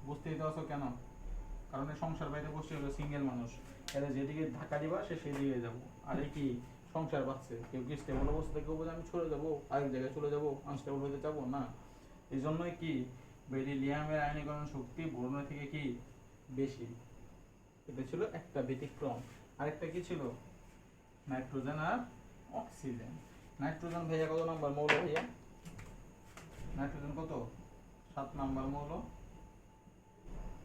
বুঝতেই তো আছো কেন? কারণ এই সংসার বাইরে বসে হলো সিঙ্গেল মানুষ, এরা যেদিকে ধাক্কা দিবা সে সেদিকে যাবো। আরে কি সংসার বাঁচছে, কেউ কি স্টেবল অবস্থা থেকে বলে আমি চলে যাবো, আরেক জায়গায় চলে যাবো, আনস্টেবল হতে যাবো না। এই জন্যই কি বেরিলিয়ামের আয়নীকরণ শক্তি বোরনের থেকে কি বেশি। এটা ছিল একটা ব্যতিক্রম। আরেকটা কি ছিল? নাইট্রোজেন আর অক্সিজেন। নাইট্রোজেন ভাইয়া কত নাম্বার মৌল ভাইয়া? নাইট্রোজেন কত? 7 নাম্বার মৌল।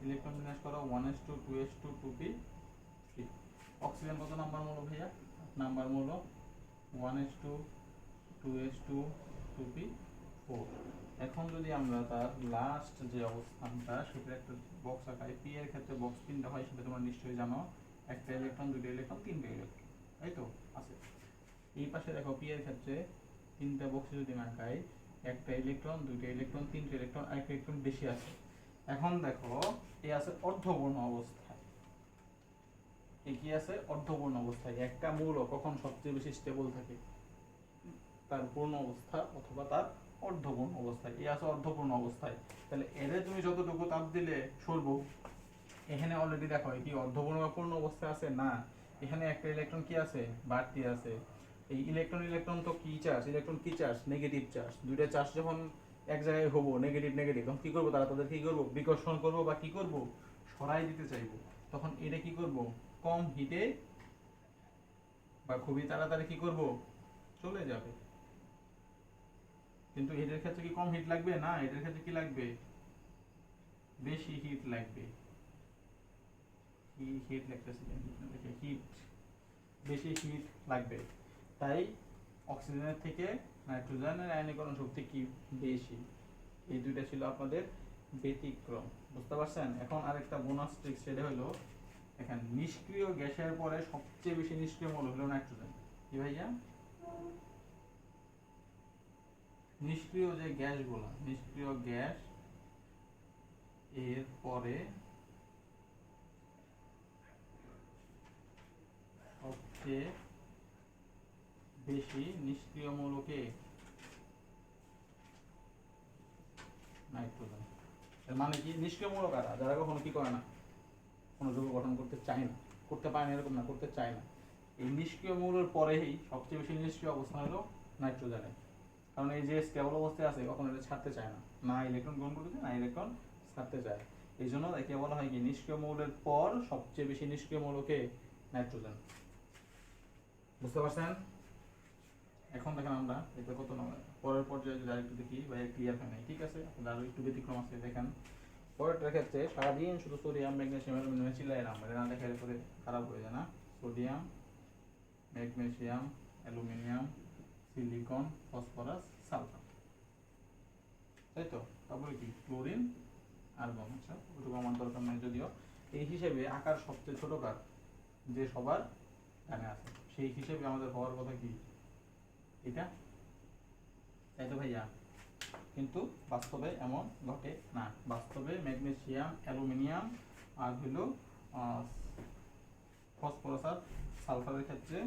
ইলেকট্রন বিন্যাস করো 1s2 2s2 2p3। অক্সিজেন কত নাম্বার মৌল ভাইয়া? 8 নাম্বার মৌল। 1s2 2s2 2p4। এখন যদি আমরা তার লাস্ট যে অবস্থানটা সেটা একটা বক্স আঁকাই, পি এর ক্ষেত্রে বক্স 3টা হয়, সেটা তোমরা নিশ্চয়ই জানো। একটা ইলেকট্রন, 2টা ইলেকট্রন, 3টা ইলেকট্রন, তাই তো? আছে। এই পাশে দেখো, পি এর ক্ষেত্রে 3টা বক্সে যদি আঁকাই, একটা ইলেকট্রন, 2টা ইলেকট্রন, 3টা ইলেকট্রন, আরেকটা ইলেকট্রন বেশি আছে। এখন দেখো, এই আছে অর্ধপূর্ণ অবস্থায়। এই কি আছে? অর্ধপূর্ণ অবস্থায়। একটা মৌল কখন সবচেয়ে বেশি স্টেবল থাকে? তার পূর্ণ অবস্থা অথবা তার অর্ধপূর্ণ অবস্থায়। এই আছে অর্ধপূর্ণ অবস্থায়। তাহলে এরে তুমি যতটুকু তাপ দিলে সরবো। এখানে অলরেডি দেখো কি অর্ধপূর্ণ বা পূর্ণ অবস্থায় আছে না? এখানে একটা ইলেকট্রন কি আছে? বাড়তি আছে। এই ইলেকট্রন ইলেকট্রন তো কি চার্জ? ইলেকট্রন কি চার্জ? Negative charge. দুইটা চার্জ যখন এক জায়গায় হবো, নেগেটিভ নেগেটিভ, তখন কি করবো? তারা তাদের কি করবো? বিকর্ষণ করবো বা কি করবো? সরাই দিতে চাইবো। তখন এটা কি করবো? কম হিটে বা খুবই তাড়াতাড়ি কি করবো? চলে যাবে। কিন্তু এটার ক্ষেত্রে কি কম হিট লাগবে? না, এটার ক্ষেত্রে কি লাগবে? বেশি হিট লাগবে। হিট লাগতেছে, হিট, বেশি হিট লাগবে। তাই অক্সিজেনের থেকে নাইট্রোজেনের আয়নীকরণ শক্তি কি বেশি। এই দুইটা ছিল আপনাদের ব্যতিক্রম। বুঝতে পারছেন? এখন আরেকটা বোনাস ট্রিক, সেটা হলো দেখেন, নিষ্ক্রিয় গ্যাসের পরে সবচেয়ে বেশি নিষ্ক্রিয় মৌল হলো নাইট্রোজেন। কি ভাইয়া? নিষ্ক্রিয় যে গ্যাসগুলো, নিষ্ক্রিয় গ্যাস এর পরে সবচেয়ে বেশি নিষ্ক্রিয় মৌলকে নাইট্রোজেন। এর মানে কি? নিষ্ক্রিয় মৌল কারা? যারা কখনো কি করে না, কোনো যৌগ গঠন করতে চায় না। করতে পারে না এরকম না, করতে চায় না। এই নিষ্ক্রিয় মৌলের পরেই সবচেয়ে বেশি নিষ্ক্রিয় অবস্থান হলো নাইট্রোজেনের, কারণ এই যে স্টেবল অবস্থায় আছে কখনো এটা ছাড়তে চায় না, না ইলেকট্রন গ্রহণ করতে না ইলেকট্রন ছাড়তে চায়। এই জন্য একে বলা হয় কি নিষ্ক্রিয় মৌলের পর সবচেয়ে বেশি নিষ্ক্রিয় মৌলকে নাইট্রোজেন। বুঝতে পারছেন? এখন দেখেন আমরা এটা কত নম্বর পরের পর্যায়ে যদি আরেকটু দেখি বা ক্লিয়ার হয় নাই, ঠিক আছে, আপনাদের আরো একটু ব্যতিক্রম আছে। দেখেন পরেরটার ক্ষেত্রে সারাদিন শুধু সোডিয়াম ম্যাগনেসিয়াম অ্যালুমিনিয়াম চিল্লাই না, না দেখার পরে খারাপ হয়ে যায় না। Sodium magnesium aluminium silicon phosphorus sulphur, তাই তো। তারপরে কি ক্লোরিন আর্গন। আচ্ছা ওটুকু আমার দরকার নাই যদিও। এই হিসেবে আকার সবচেয়ে ছোট কার, যে সবার ডানে আছে, সেই হিসেবে আমাদের হওয়ার কথা কি এটা, তাই তো ভাইয়া। কিন্তু বাস্তবে এমন ঘটে না। বাস্তবে ম্যাগনেসিয়াম অ্যালুমিনিয়াম আর হলো ফসফরাস আর সালফারের ক্ষেত্রে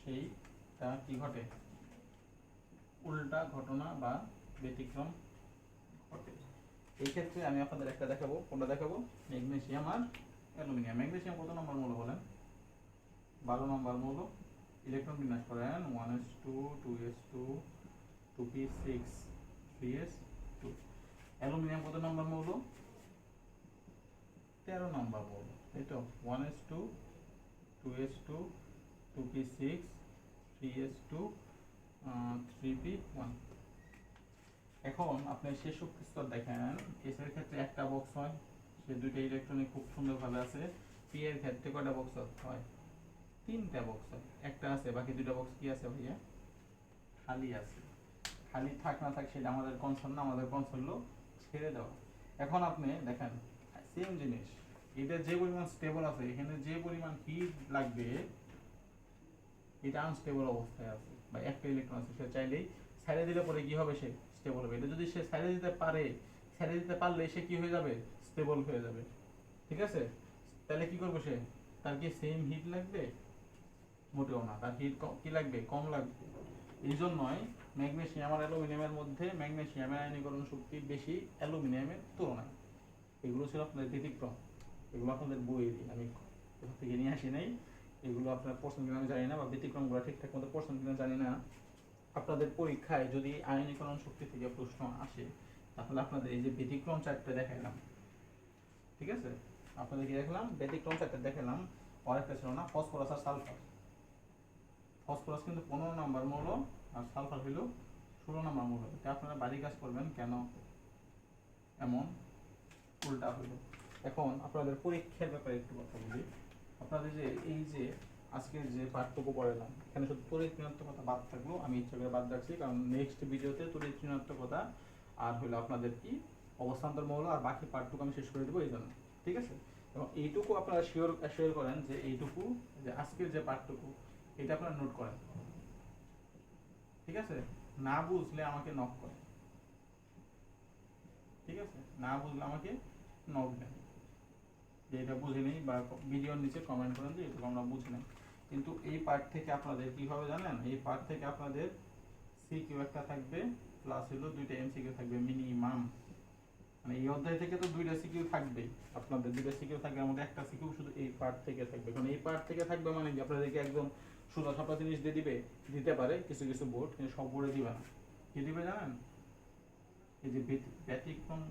সেইটা কি ঘটে, উল্টা ঘটনা বা ব্যতিক্রম ঘটে। এই ক্ষেত্রে আমি আপনাদের একটা দেখাবো, কোনটা দেখাবো, ম্যাগনেসিয়াম আর অ্যালুমিনিয়াম। ম্যাগনেসিয়াম কত নম্বর মৌল বলেন? 12 নম্বর মৌল। ইলেকট্রন বিন্যাস করেন 1s2 2s2 2p6 3s2। Aluminium কত নম্বর মৌল? 13 নম্বর মৌল, তাই তো। 1s2 2s2 2p6 3s2 3p1। এখন আপনি শেষ শক্তি স্তর দেখেন, এস এর ক্ষেত্রে একটা বক্স হয়, সে দুইটা ইলেকট্রনিক খুব সুন্দরভাবে আছে। পি এর ক্ষেত্রে কয়টা বক্স হয়? 3টা বক্স হয়। একটা আছে, বাকি দুইটা বক্স কি আছে ভাইয়া? খালি আছে। খালি থাক না থাক সেটা আমাদের কনসার্ন না, আমাদের কনসার্ন হলো ছেড়ে দেওয়া। এখন আপনি দেখেন সেম জিনিস, এটা যে পরিমাণ স্টেবল আছে, এখানে যে পরিমাণ হিট লাগবে, এটা আনস্টেবল অবস্থায় আছে বা একটা ইলেকট্রন আছে, সে চাইলেই ছেড়ে দিলে পরে কি হবে, সে স্টেবল হবে। এটা যদি সে ছেড়ে দিতে পারে, ছেড়ে দিতে পারলে সে কি হয়ে যাবে, স্টেবল হয়ে যাবে, ঠিক আছে। তাহলে কি করবে সে, তার কি সেম হিট লাগবে? মোটেও না, তার হিট কি লাগবে, কম লাগবে। এই জন্যই ম্যাগনেসিয়াম আর অ্যালুমিনিয়ামের মধ্যে ম্যাগনেসিয়ামের আয়নীকরণ শক্তি বেশি অ্যালুমিনিয়ামের তুলনায়। এগুলো ছিল আপনাদের ব্যতিক্রম, এগুলো আপনাদের বইয়ে দিই, আমি কোথা থেকে নিয়ে আসি নাই। এগুলো আপনার পড়ছেন কিনা আমি জানি না, বা ব্যতিক্রমগুলো ঠিকঠাক মতো পড়ছেন কিনা জানি না। আপনাদের পরীক্ষায় যদি আয়নীকরণ শক্তি থেকে প্রশ্ন আসে, তাহলে আপনাদের এই যে ব্যতিক্রম চারটে দেখাইলাম, ঠিক আছে, আপনাদের কি দেখলাম, ব্যতিক্রম চারটে দেখালাম। আরেকটা ছিল না, ফসফরাস আর সালফার। ফসফরাস কিন্তু 15 নম্বর মৌল, আর সালফার হইল 16 নম্বর মৌল। এটা আপনারা বাড়ি কাজ করবেন, কেন এমন উল্টা হইল। এখন আপনাদের পরীক্ষার ব্যাপারে একটু কথা বলি। আপনাদের যে এই যে আজকের যে পাঠটুকু পড়ালাম, এখানে শুধু তড়িৎ ঋণাত্মকতা বাদ থাকলো, আমি ইচ্ছা করে বাদ রাখছি, কারণ নেক্সট ভিডিওতে তড়িৎ ঋণাত্মকতা আর হলো আপনাদের কি অবস্থান্তর মৌল আর বাকি পার্টটুকু আমি শেষ করে দেবো এই জন্য, ঠিক আছে। এবং এইটুকু আপনারা শিওর করেন যে এইটুকু, যে আজকের যে পার্টটুকু, এটা আপনারা নোট করেন, ঠিক আছে। না বুঝলে আমাকে নক করেন, ঠিক আছে, না বুঝলে আমাকে নক দেন যে এটা বুঝে নেই, বা ভিডিওর নিচে কমেন্ট করেন যে এটা আমরা বুঝি নাই। কিন্তু এই পার্ট থেকে আপনাদের কি হবে জানেন, এই পার্ট থেকে আপনাদের সিকিউ একটা থাকবে, প্লাস হলো 2টা এমসিকিউ থাকবে মিনিমাম। মানে এই অধ্যায় থেকে তো 2টা সিকিউ থাকবে, আপনাদের 2টা সিকিউ থাকবে, আমাদের একটা সিকিউ শুধু এই পার্ট থেকে থাকবে। কারণ এই পার্ট থেকে থাকবে মানে কি, আপনাদেরকে একদম সোজা সাপটা জিনিস দিয়ে দিবে, দিতে পারে কিছু কিছু বোর্ড, কিন্তু সব বোর্ডে দিবে না। কি দিবে জানেন, এই যে ব্যতিক্রম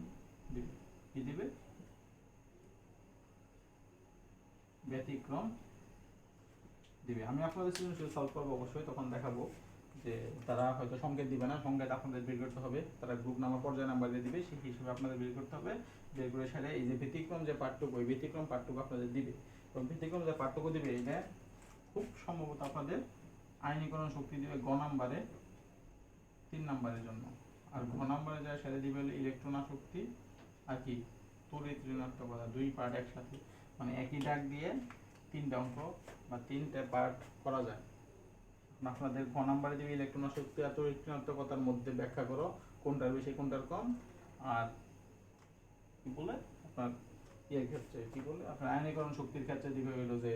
দিবে, কি দিবে, ব্যতিক্রম দিবে। আমি আপনাদের সৃজনশীল সলভ করবো অবশ্যই, তখন দেখাবো যে তারা হয়তো সংকেত দিবে না, সংকেত আপনাদের বের করতে হবে, তারা গ্রুপ নাম্বার পর্যায় নাম্বার দিয়ে দিবে, সেই হিসেবে আপনাদের বের করতে হবে। বের করে সেটা এই যে ব্যতিক্রম যে পার্টটুকু, ওই ব্যতিক্রম পার্টটুকু আপনাদের দিবে। এবং ব্যতিক্রম যে পার্টটুকু দিবে, এটা খুব সম্ভবত আপনাদের আয়নীকরণ শক্তি দিবে গ নাম্বারে 3 নাম্বারের জন্য, আর ঘ নাম্বারে যায় সেটা দিবে হলো ইলেকট্রন আসক্তি আর কি তড়িৎ ঋণাত্মকতা, 2 পার্ট একসাথে, মানে একই দাগ দিয়ে 3টা অঙ্ক বা 3টা পার্ট করা যায়। আপনাদের ঘ নাম্বারে দিবে ইলেকট্রন শক্তি আর তড়িৎ ঋণাত্মকতার মধ্যে ব্যাখ্যা করো কোনটার বেশি কোনটার কম। আর কি বলে আপনার ইয়ের ক্ষেত্রে কি বলে, আপনার আয়নীকরণ শক্তির ক্ষেত্রে দিবে হইলো যে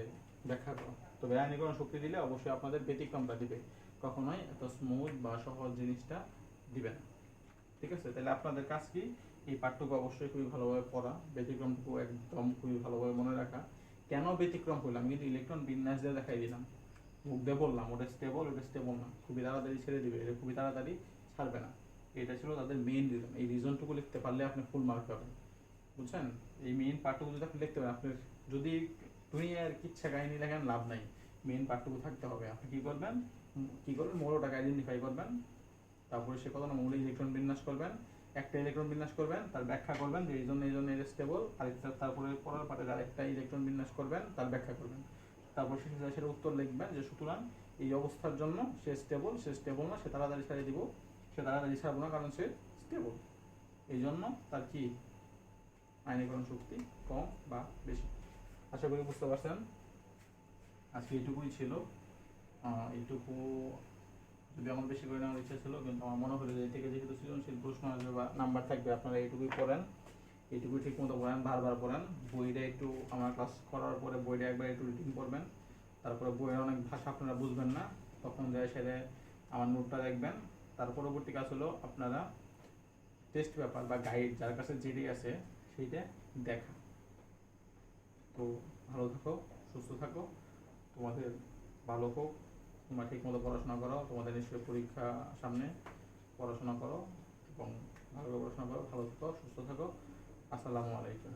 ব্যাখ্যা করো। তবে আয়নীকরণ শক্তি দিলে অবশ্যই আপনাদের ব্যতিক্রমটা দিবে, কখনোই এত স্মুথ বা সহজ জিনিসটা দিবে না, ঠিক আছে। তাহলে আপনাদের কাজ কি, এই পাঠটুকু অবশ্যই খুবই ভালোভাবে পড়া, ব্যতিক্রমটুকু একদম খুবই ভালোভাবে মনে রাখা। কেন ব্যতিক্রম করলাম, কিন্তু ইলেকট্রন বিন্যাস দিয়ে দেখাই দিলাম, মুখ দিয়ে বললাম ওটা স্টেবল, ওটা স্টেবল না, খুবই তাড়াতাড়ি ছেড়ে দিবে, এটা খুবই তাড়াতাড়ি ছাড়বে না। এটা ছিল তাদের মেইন রিজন। এই রিজনটুকু লিখতে পারলে আপনি ফুল মার্ক পাবেন, বুঝছেন? এই মেইন পার্টটুকু যদি আপনি লিখতে পারেন, আপনার যদি দুনিয়ার কিচ্ছা কাহিনী লেখেন লাভ নাই, মেইন পার্টটুকু থাকতে হবে। আপনি কী করবেন, মৌলটাকে আইডেন্টিফাই করবেন, তারপরে সে কত না মৌল ইলেকট্রন বিন্যাস করবেন, একটা ইলেকট্রন বিন্যাস করবেন, তার ব্যাখ্যা করবেন যে এই জন্য এটা স্টেবল, আরেকটা তারপরে পরের পার্টের আরেকটা ইলেকট্রন বিন্যাস করবেন, তার ব্যাখ্যা করবেন, তারপর শেষে সেটা উত্তর লিখবেন যে সুতরাং এই অবস্থার জন্য সে স্টেবল না, সে তাড়াতাড়ি ছাড়িয়ে দিব, সে তাড়াতাড়ি ছাড়বো না কারণ সে স্টেবল, এই জন্য তার কি আয়নীকরণ শক্তি কম বা বেশি। আশা করি বুঝতে পারছেন। আজকে এইটুকুই ছিল। এইটুকু যদি আমার বেশি করে নেওয়ার ইচ্ছা ছিল, কিন্তু আমার মনে হলো যে এই থেকে যেহেতু সৃজনশীল প্রশ্ন আসবে বা নাম্বার থাকবে, আপনারা এইটুকুই পড়েন, এইটুকুই ঠিক মতো পড়েন, বারবার পড়েন। বইটা একটু আমার ক্লাস করার পরে বইটা একবার একটু রিডিং করবেন, তারপরে বইয়ের অনেক ভাষা আপনারা বুঝবেন না, তখন যায় সেরে আমার নোটটা দেখবেন। তার পরবর্তী কাজ হলো আপনারা টেস্ট পেপার বা গাইড যার কাছে যেটি আছে সেইটা দেখা। তো ভালো থাকো, সুস্থ থাকো, তোমাদের ভালো হোক, তোমরা ঠিক মতো পড়াশোনা করো, তোমাদের নিশ্চয়ই পরীক্ষা সামনে, পড়াশোনা করো এবং ভালো করে পড়াশোনা করো, ভালো থাকো, সুস্থ থাকো। আসসালামু আলাইকুম।